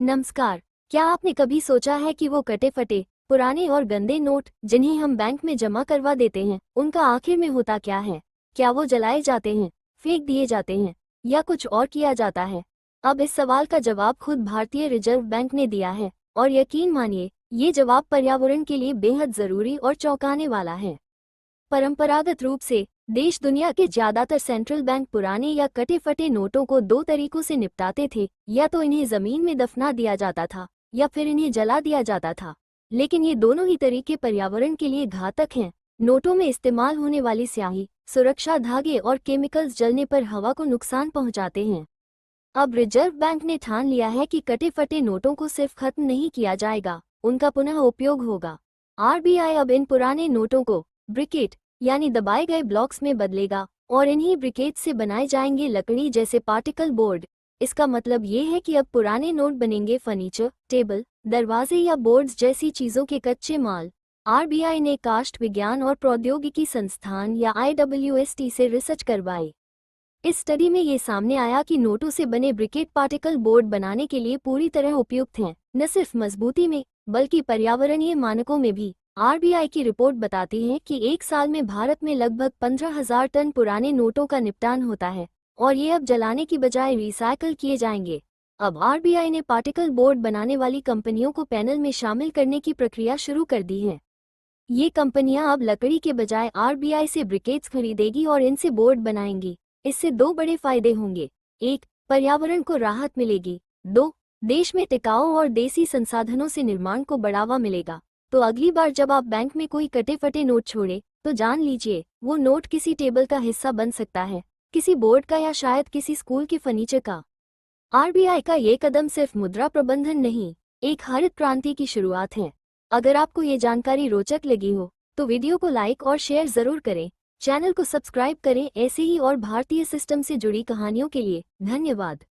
नमस्कार। क्या आपने कभी सोचा है कि वो कटे फटे पुराने और गंदे नोट जिन्हें हम बैंक में जमा करवा देते हैं, उनका आखिर में होता क्या है? क्या वो जलाए जाते हैं, फेंक दिए जाते हैं या कुछ और किया जाता है? अब इस सवाल का जवाब खुद भारतीय रिजर्व बैंक ने दिया है और यकीन मानिए, ये जवाब पर्यावरण के लिए बेहद जरूरी और चौंकाने वाला है। परंपरागत रूप से देश दुनिया के ज्यादातर सेंट्रल बैंक पुराने या कटे फटे नोटों को दो तरीकों से निपटाते थे, या तो इन्हें जमीन में दफना दिया जाता था या फिर इन्हें जला दिया जाता था। लेकिन ये दोनों ही तरीके पर्यावरण के लिए घातक हैं। नोटों में इस्तेमाल होने वाली स्याही, सुरक्षा धागे और केमिकल्स जलने पर हवा को नुकसान पहुंचाते हैं। अब रिजर्व बैंक ने ठान लिया है कि कटे फटे नोटों को सिर्फ खत्म नहीं किया जाएगा, उनका पुनः उपयोग होगा। आरबीआई अब इन पुराने नोटों को ब्रिकेट यानी दबाए गए ब्लॉक्स में बदलेगा और इन्हीं ब्रिकेट से बनाए जाएंगे लकड़ी जैसे पार्टिकल बोर्ड। इसका मतलब ये है कि अब पुराने नोट बनेंगे फर्नीचर, टेबल, दरवाजे या बोर्ड्स जैसी चीजों के कच्चे माल। आरबीआई ने काष्ठ विज्ञान और प्रौद्योगिकी संस्थान या IWST से रिसर्च करवाई। इस स्टडी में ये सामने आया कि नोटों से बने ब्रिकेट पार्टिकल बोर्ड बनाने के लिए पूरी तरह उपयुक्त हैं, न सिर्फ मजबूती में बल्कि पर्यावरणीय मानकों में भी। आरबीआई की रिपोर्ट बताती है कि एक साल में भारत में लगभग 15,000 टन पुराने नोटों का निपटान होता है और ये अब जलाने की बजाय रिसाइकल किए जाएंगे। अब आरबीआई ने पार्टिकल बोर्ड बनाने वाली कंपनियों को पैनल में शामिल करने की प्रक्रिया शुरू कर दी है। ये कंपनियां अब लकड़ी के बजाय आरबीआई से ब्रिकेट्स खरीदेगी और इनसे बोर्ड बनाएंगी। इससे दो बड़े फायदे होंगे। एक, पर्यावरण को राहत मिलेगी। दो, देश में टिकाऊ और देसी संसाधनों से निर्माण को बढ़ावा मिलेगा। तो अगली बार जब आप बैंक में कोई कटे फटे नोट छोड़े, तो जान लीजिए वो नोट किसी टेबल का हिस्सा बन सकता है, किसी बोर्ड का या शायद किसी स्कूल के फर्नीचर का। आरबीआई का ये कदम सिर्फ मुद्रा प्रबंधन नहीं, एक हरित क्रांति की शुरुआत है। अगर आपको ये जानकारी रोचक लगी हो तो वीडियो को लाइक और शेयर जरूर करें। चैनल को सब्सक्राइब करें ऐसे ही और भारतीय सिस्टम से जुड़ी कहानियों के लिए। धन्यवाद।